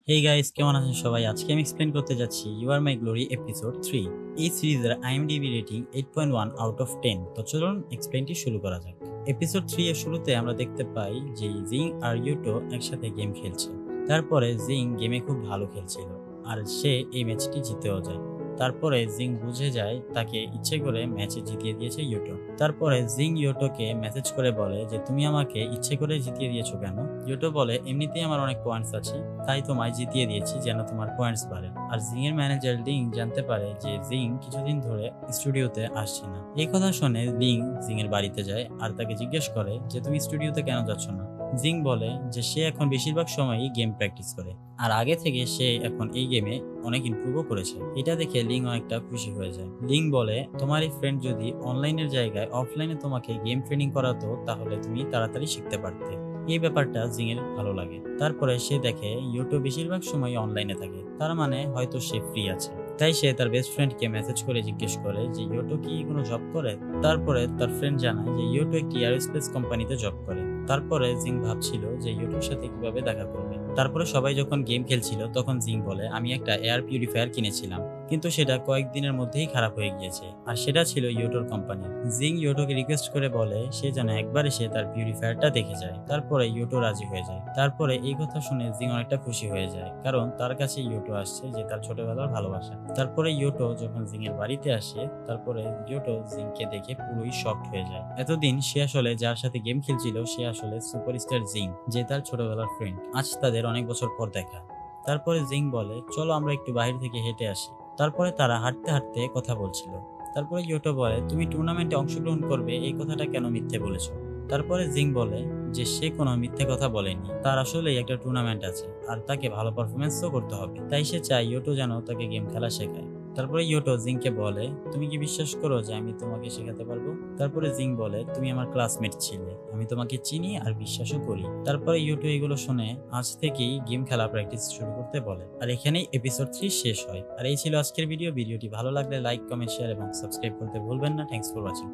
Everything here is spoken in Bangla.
হেই গাইস, কেমন আছেন সবাই? আজকে আমি এক্সপ্লেন করতে যাচ্ছি you are my glory episode 3। এই সিরিজের আইএমডিবি রেটিং 8.1 আউট অফ 10। তো চলুন এক্সপ্লেনটি শুরু করা যাক। এপিসোড 3 এর শুরুতে আমরা দেখতে পাই যে জিং আর ইউটো একসাথে গেম খেলছে। তারপরে জিং গেমে খুব ভালো খেলছিল আর সে এই ম্যাচটি জিতেও যায়। তারপরে জিং বুঝে যায় তাকে ইচ্ছে করে ম্যাচে জিতিয়ে দিয়েছে ইউটো। তারপরে জিং ইউটোকে মেসেজ করে বলে যে তুমি আমাকে ইচ্ছে করে জিতিয়ে দিয়েছো কেন? ইউটো বলে এমনিতেই আমার অনেক পয়েন্টস আছে, তাই তোমায় জিতিয়ে দিয়েছি যেন তোমার পয়েন্টস বাড়ে। আর জিং এর ম্যানেজার লিং জানতে পারে যে জিং কিছুদিন ধরে স্টুডিওতে আসছে না। এই কথা শুনে লিং জিং এর বাড়িতে যায় আর তাকে জিজ্ঞেস করে যে তুমি স্টুডিওতে কেন যাচ্ছ না। জিং বলে যে সে এখন বেশিরভাগ সময়ই গেম প্র্যাকটিস করে আর আগে থেকে সে এখন এই গেমে অনেক ইমপ্রুভও করেছে। এটা দেখে লিং অনেকটা খুশি হয়ে যায়। লিং বলে তোমার এই ফ্রেন্ড যদি অনলাইনের জায়গায় অফলাইনে তোমাকে গেম ট্রেনিং করাতো তাহলে তুমি তাড়াতাড়ি শিখতে পারতে। এই ব্যাপারটা জিং এর ভালো লাগে। তারপরে সে দেখে ইউটো বেশিরভাগ সময় অনলাইনে থাকে, তার মানে হয়তো সে ফ্রি আছে। তাই সে তার বেস্ট ফ্রেন্ডকে মেসেজ করে জিজ্ঞেস করে যে ইউটো কি কোনো জব করে। তারপরে তার ফ্রেন্ড জানায় যে ইউটো একটি এয়ারস্পেস কোম্পানিতে জব করে। তারপরে জিং ভাবছিল যে ইউটোর সাথে কিভাবে দেখা করবে। তারপরে সবাই যখন গেম খেলছিল তখন জিং বলে আমি একটা এয়ার পিউরিফায়ার কিনেছিলাম, কিন্তু সেটা কয়েকদিনের মধ্যেই খারাপ হয়ে গিয়েছে আর সেটা ছিল ইউটোর কোম্পানি। জিং ইউটোকে রিকোয়েস্ট করে বলে সে যেন একবার এসে তার পিউরিফায়ারটা দেখে যায়। তারপরে ইউটো রাজি হয়ে যায়। তারপরে এই কথা শুনে জিং অনেকটা খুশি হয়ে যায়, কারণ তার কাছে ইউটো আসছে যে তার ছোটবেলার ভালোবাসা। তারপরে ইউটো যখন জিং এর বাড়িতে আসে, তারপরে ইউটো জিংকে দেখে পুরোই শকড হয়ে যায়। এতদিন সে আসলে যার সাথে গেম খেলছিল সে আসলে সুপারস্টার জিং, যে তার ছোটবেলার ফ্রেন্ড। আজ তাদের অনেক বছর পর দেখা। তারপরে জিং বলে চলো আমরা একটু বাইরে থেকে হেঁটে আসি। তারপরে তারা হাঁটতে হাঁটতে কথা বলছিল। তারপরে ইউটো বলে তুমি টুর্নামেন্টে অংশগ্রহণ করবে, এই কথাটা কেন মিথ্যে বলেছো? তারপরে জিং বলে যে সে কোনো মিথ্যে কথা বলেনি, তার আসলেই একটা টুর্নামেন্ট আছে আর তাকে ভালো পারফরমেন্সও করতে হবে, তাই সে চায় ইউটো যেন তাকে গেম খেলা শেখায়। তারপরে ইউটো জিংকে বলে তুমি কি বিশ্বাস করো যে আমি তোমাকে শেখাতে পারবো? তারপরে জিং বলে তুমি আমার ক্লাসমেট ছিলে, আমি তোমাকে চিনি আর বিশ্বাসও করি। তারপরে ইউটো এগুলো শুনে আজ থেকেই গেম খেলা প্র্যাকটিস শুরু করতে বলে। আর এখানেই এপিসোড 3 শেষ হয়। আর এই ছিল আজকের ভিডিওটি ভালো লাগলে লাইক, কমেন্ট, শেয়ার এবং সাবস্ক্রাইব করতে ভুলবেন না। Thanks for watching.